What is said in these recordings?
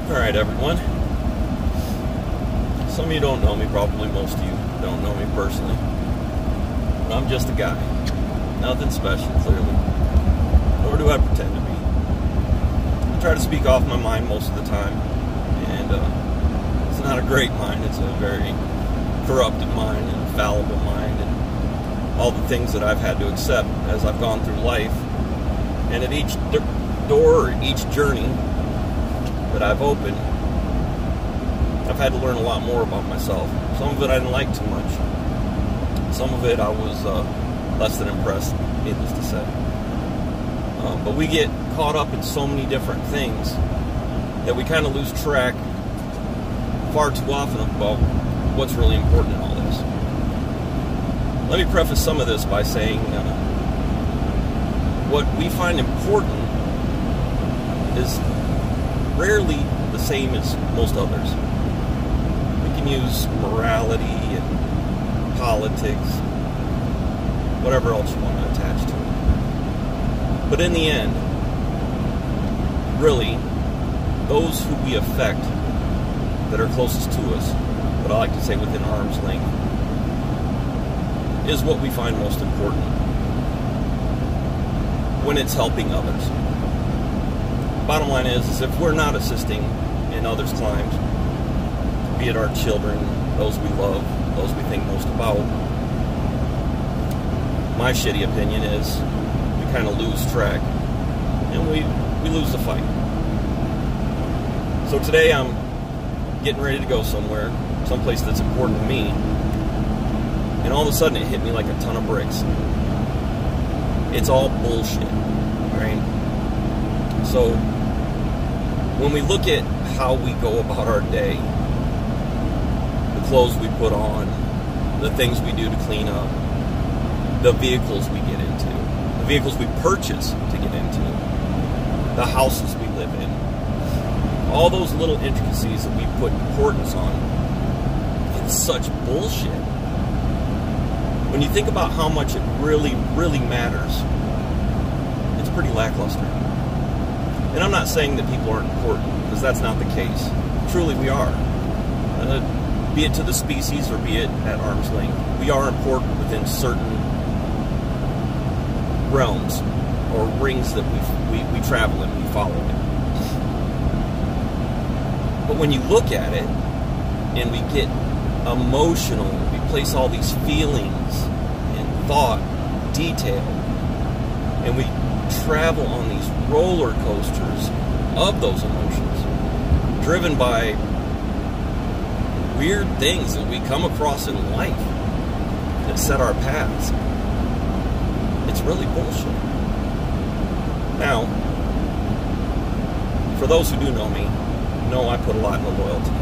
Alright, everyone. Some of you don't know me, probably most of you don't know me personally. But I'm just a guy. Nothing special, clearly. Nor do I pretend to be. I try to speak off my mind most of the time. And it's not a great mind. It's a very corrupted mind and fallible mind. And all the things that I've had to accept as I've gone through life. And at each door or each journey that I've opened, I've had to learn a lot more about myself. Some of it I didn't like too much. Some of it I was less than impressed, needless to say. But we get caught up in so many different things that we kind of lose track far too often about what's really important in all this. Let me preface some of this by saying what we find important is rarely the same as most others. We can use morality and politics, whatever else you want to attach to it. But in the end, really, those who we affect that are closest to us, what I like to say within arm's length, is what we find most important when it's helping others. Bottom line is if we're not assisting in others' climbs, be it our children, those we love, those we think most about, my shitty opinion is we kind of lose track and we lose the fight. So today I'm getting ready to go somewhere, someplace that's important to me, and all of a sudden it hit me like a ton of bricks. It's all bullshit, right? So when we look at how we go about our day, the clothes we put on, the things we do to clean up, the vehicles we get into, the vehicles we purchase to get into, the houses we live in, all those little intricacies that we put importance on, it's such bullshit. When you think about how much it really, really matters, it's pretty lackluster. And I'm not saying that people aren't important, because that's not the case. Truly, we are. Be it to the species or be it at arm's length, we are important within certain realms or rings that we travel in, we follow in. But when you look at it and we get emotional, we place all these feelings and thought, detail, and we travel on these roller coasters of those emotions, driven by weird things that we come across in life that set our paths. It's really bullshit. Now, for those who do know me, know I put a lot into loyalty.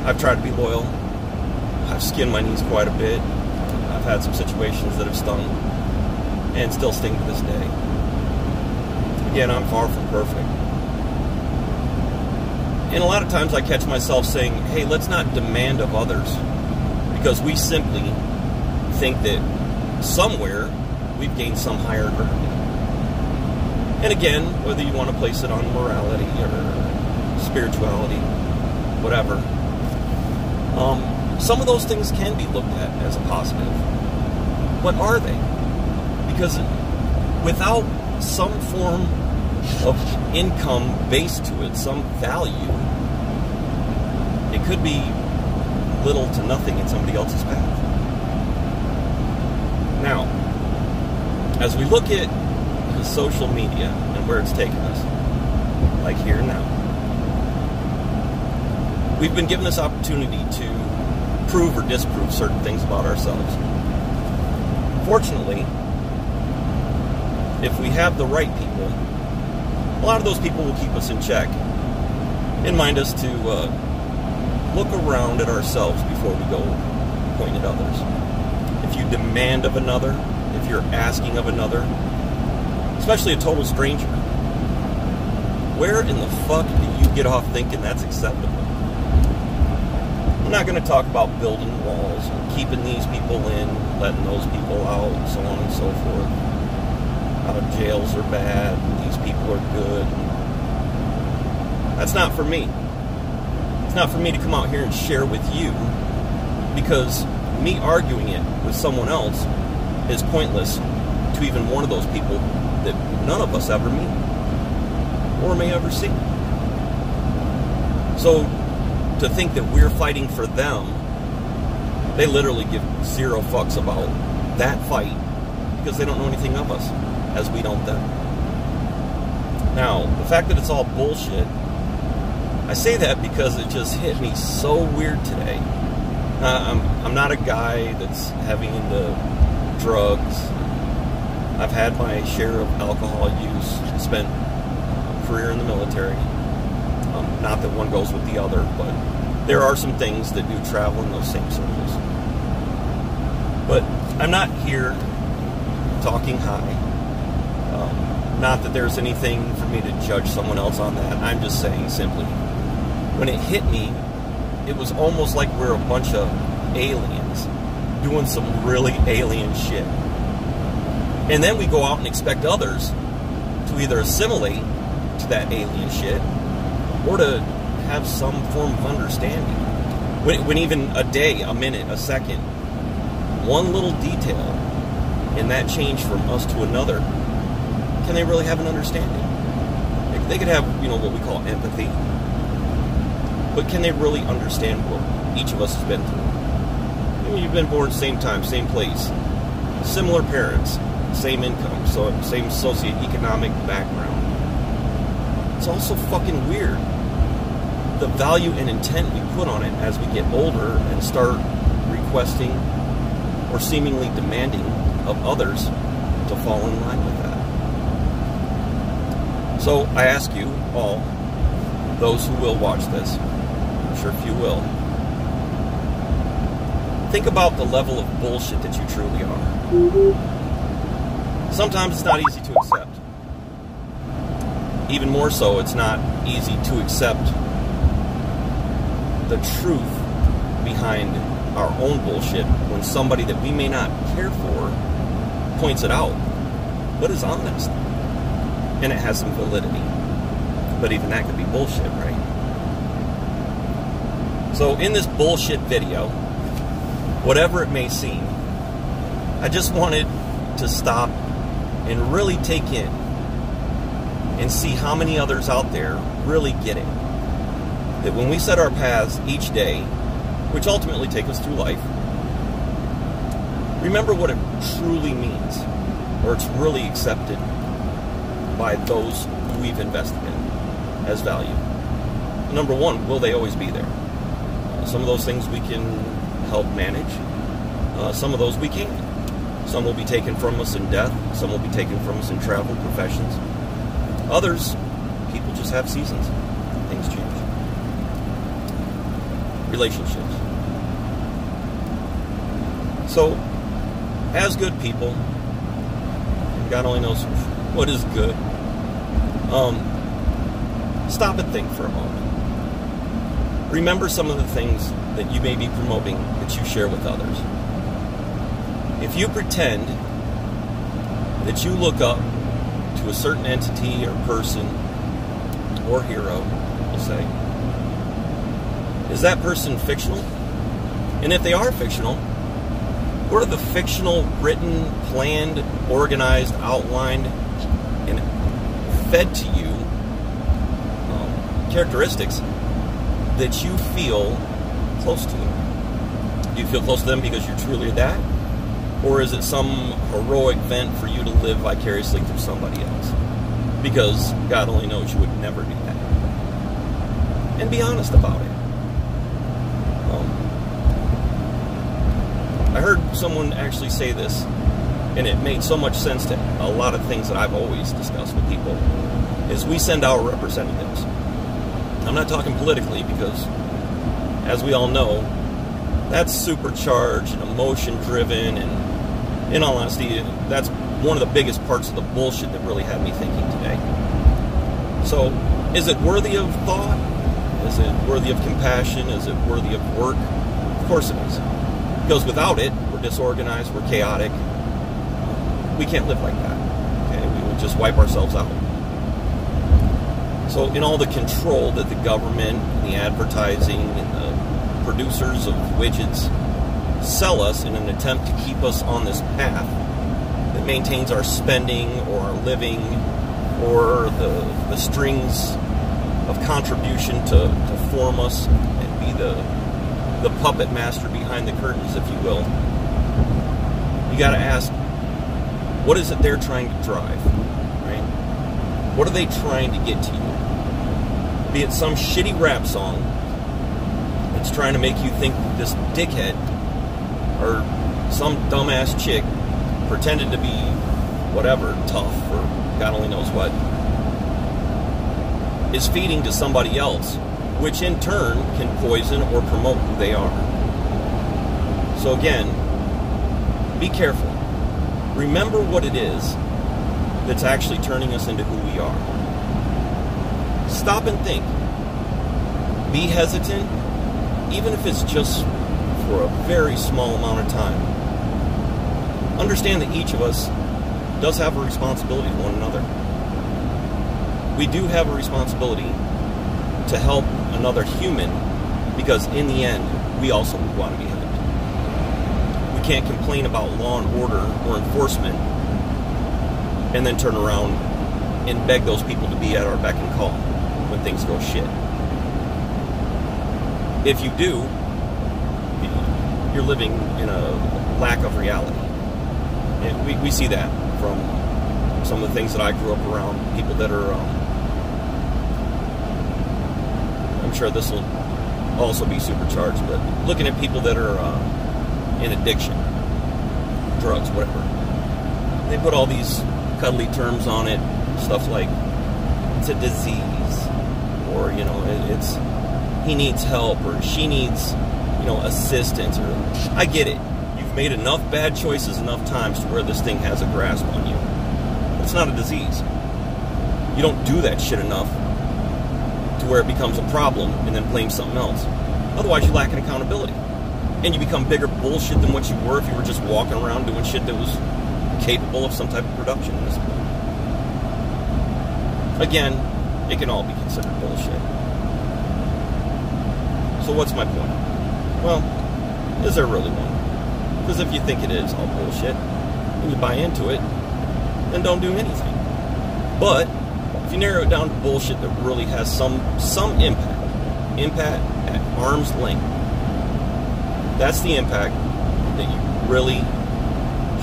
I've tried to be loyal. I've skinned my knees quite a bit. I've had some situations that have stung and still sting to this day. Again, I'm far from perfect. And a lot of times I catch myself saying, hey, let's not demand of others, because we simply think that somewhere we've gained some higher ground. And again, whether you want to place it on morality or spirituality, whatever, some of those things can be looked at as a positive. What are they? Because without some form of income based to it, some value, it could be little to nothing in somebody else's path. Now, as we look at social media and where it's taken us, like here and now, we've been given this opportunity to prove or disprove certain things about ourselves. Fortunately, if we have the right people, a lot of those people will keep us in check and mind us to look around at ourselves before we go point at others. If you demand of another, if you're asking of another, especially a total stranger, where in the fuck do you get off thinking that's acceptable? I'm not going to talk about building walls and keeping these people in, letting those people out, and so on and so forth. How jails are bad, and these people are good. That's not for me. It's not for me to come out here and share with you, because me arguing it with someone else is pointless to even one of those people that none of us ever meet or may ever see. So to think that we're fighting for them, they literally give zero fucks about that fight because they don't know anything of us, as we don't them. Now, the fact that it's all bullshit, I say that because it just hit me so weird today. I'm not a guy that's heavy into drugs. I've had my share of alcohol use, spent a career in the military. Not that one goes with the other, but there are some things that do travel in those same circles. But I'm not here talking high. Not that there's anything for me to judge someone else on that. I'm just saying simply, when it hit me, it was almost like we're a bunch of aliens doing some really alien shit. And then we go out and expect others to either assimilate to that alien shit or to have some form of understanding. When even a day, a minute, a second, one little detail in that change from us to another, can they really have an understanding? They could have, what we call empathy. But can they really understand what each of us has been through? You've been born same time, same place, similar parents, same income, so same socioeconomic background. It's also fucking weird, the value and intent we put on it as we get older and start requesting or seemingly demanding of others to fall in line with that. So I ask you all, those who will watch this, I'm sure few will, think about the level of bullshit that you truly are. Sometimes it's not easy to accept. Even more so, it's not easy to accept the truth behind our own bullshit when somebody that we may not care for points it out, but is honest. And it has some validity. But even that could be bullshit, right? So in this bullshit video, whatever it may seem, I just wanted to stop and really take in and see how many others out there really get it. That when we set our paths each day, which ultimately take us through life, remember what it truly means, or it's really accepted by those who we've invested in as value. Number one, will they always be there? Some of those things we can help manage. Some of those we can't. Some will be taken from us in death. Some will be taken from us in travel, professions. Others, people just have seasons. Things change. Relationships. So, as good people, God only knows what is good, stop and think for a moment. Remember some of the things that you may be promoting that you share with others. If you pretend that you look up to a certain entity or person or hero, we'll say, is that person fictional? And if they are fictional, what are the fictional, written, planned, organized, outlined, and fed to you characteristics that you feel close to them? Do you feel close to them because you're truly that? Or is it some heroic vent for you to live vicariously through somebody else? Because God only knows you would never do that. And be honest about it. I heard someone actually say this, and it made so much sense to a lot of things that I've always discussed with people, is we send our representatives. I'm not talking politically because, as we all know, that's supercharged and emotion-driven, and in all honesty, that's one of the biggest parts of the bullshit that really had me thinking today. So, is it worthy of thought? Is it worthy of compassion? Is it worthy of work? Of course it is. Because without it, we're disorganized, we're chaotic. We can't live like that. Okay? We will just wipe ourselves out. So So in all the control that the government, the advertising, and the producers of widgets sell us in an attempt to keep us on this path that maintains our spending or our living or the strings of contribution to form us and be the puppet master behind the curtains, if you will, you got to ask, what is it they're trying to drive, right? What are they trying to get to you? Be it some shitty rap song that's trying to make you think this dickhead or some dumbass chick pretended to be whatever, tough or God only knows what, is feeding to somebody else, which in turn can poison or promote who they are. So again, be careful. Remember what it is that's actually turning us into who we are. Stop and think. Be hesitant, even if it's just for a very small amount of time. Understand that each of us does have a responsibility to one another. We do have a responsibility to help another human because in the end, we also want to be helped. We can't complain about law and order or enforcement and then turn around and beg those people to be at our beck and call when things go shit. If you do, you're living in a lack of reality. And we see that from some of the things that I grew up around, people that are, I'm sure this will also be supercharged, but looking at people that are in addiction, drugs, whatever. They put all these cuddly terms on it, stuff like it's a disease, or, you know, it's he needs help, or she needs, you know, assistance, or I get it. You've made enough bad choices enough times to where this thing has a grasp on you. It's not a disease. You don't do that shit enough to where it becomes a problem and then blame something else. Otherwise, you lack an accountability. And you become bigger bullshit than what you were if you were just walking around doing shit that was capable of some type of production in this point. Again, it can all be considered bullshit. So what's my point? Well, is there really one? Because if you think it is all bullshit, and you buy into it, then don't do anything. But if you narrow it down to bullshit that really has some impact at arm's length, that's the impact that you really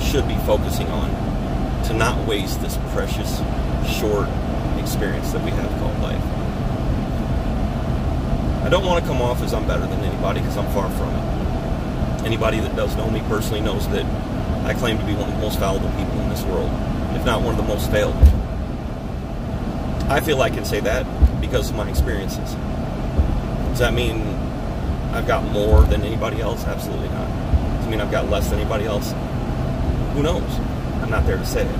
should be focusing on to not waste this precious, short experience that we have called life. I don't want to come off as I'm better than anybody, because I'm far from it. Anybody that does know me personally knows that I claim to be one of the most fallible people in this world, if not one of the most failed. I feel I can say that because of my experiences. Does that mean I've got more than anybody else? Absolutely not. Does it mean I've got less than anybody else? Who knows? I'm not there to say it.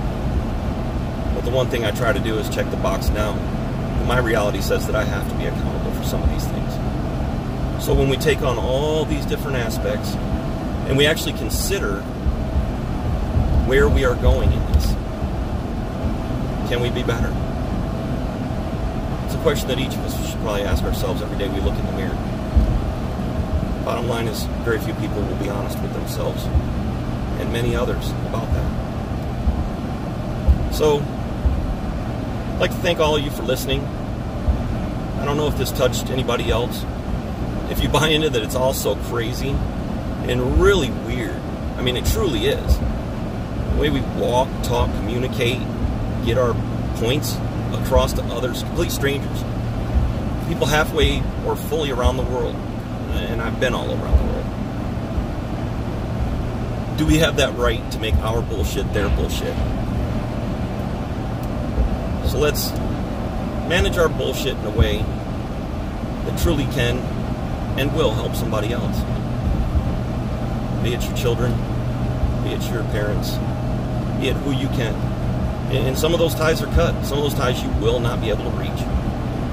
But the one thing I try to do is check the box down. My reality says that I have to be accountable for some of these things. So when we take on all these different aspects, and we actually consider where we are going in this, can we be better? It's a question that each of us should probably ask ourselves every day we look in the mirror. Bottom line is, very few people will be honest with themselves, and many others about that. So, I'd like to thank all of you for listening. I don't know if this touched anybody else. If you buy into that it's all so crazy and really weird. I mean, it truly is. The way we walk, talk, communicate, get our points across to others, complete strangers. People halfway or fully around the world. And I've been all around the world. Do we have that right to make our bullshit their bullshit? So let's manage our bullshit in a way that truly can and will help somebody else. Be it your children, be it your parents, be it who you can. And some of those ties are cut. Some of those ties you will not be able to reach.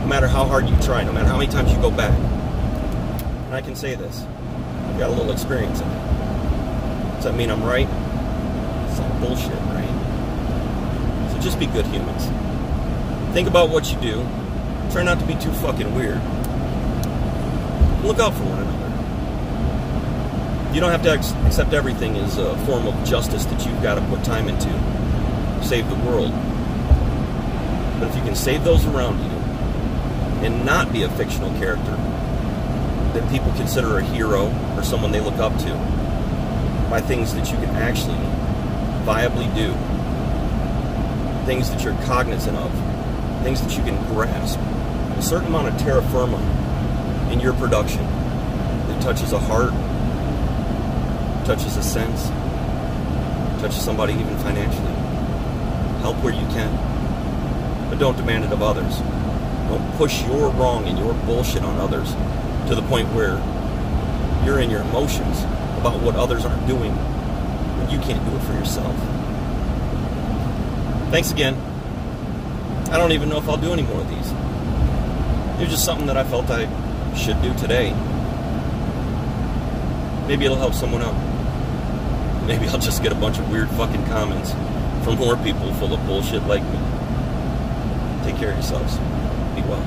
No matter how hard you try, no matter how many times you go back. And I can say this. I've got a little experience in it. Does that mean I'm right? It's all bullshit, right? So just be good humans. Think about what you do. Try not to be too fucking weird. Look out for one another. You don't have to accept everything as a form of justice that you've got to put time into to save the world. But if you can save those around you and not be a fictional character that people consider a hero or someone they look up to by things that you can actually viably do, things that you're cognizant of, things that you can grasp, a certain amount of terra firma in your production that touches a heart, touches a sense, touches somebody even financially. Help where you can, but don't demand it of others. Don't push your wrong and your bullshit on others to the point where you're in your emotions about what others aren't doing when you can't do it for yourself. Thanks again. I don't even know if I'll do any more of these. It was just something that I felt I should do today. Maybe it'll help someone out. Maybe I'll just get a bunch of weird fucking comments from more people full of bullshit like me. Take care of yourselves. Be well.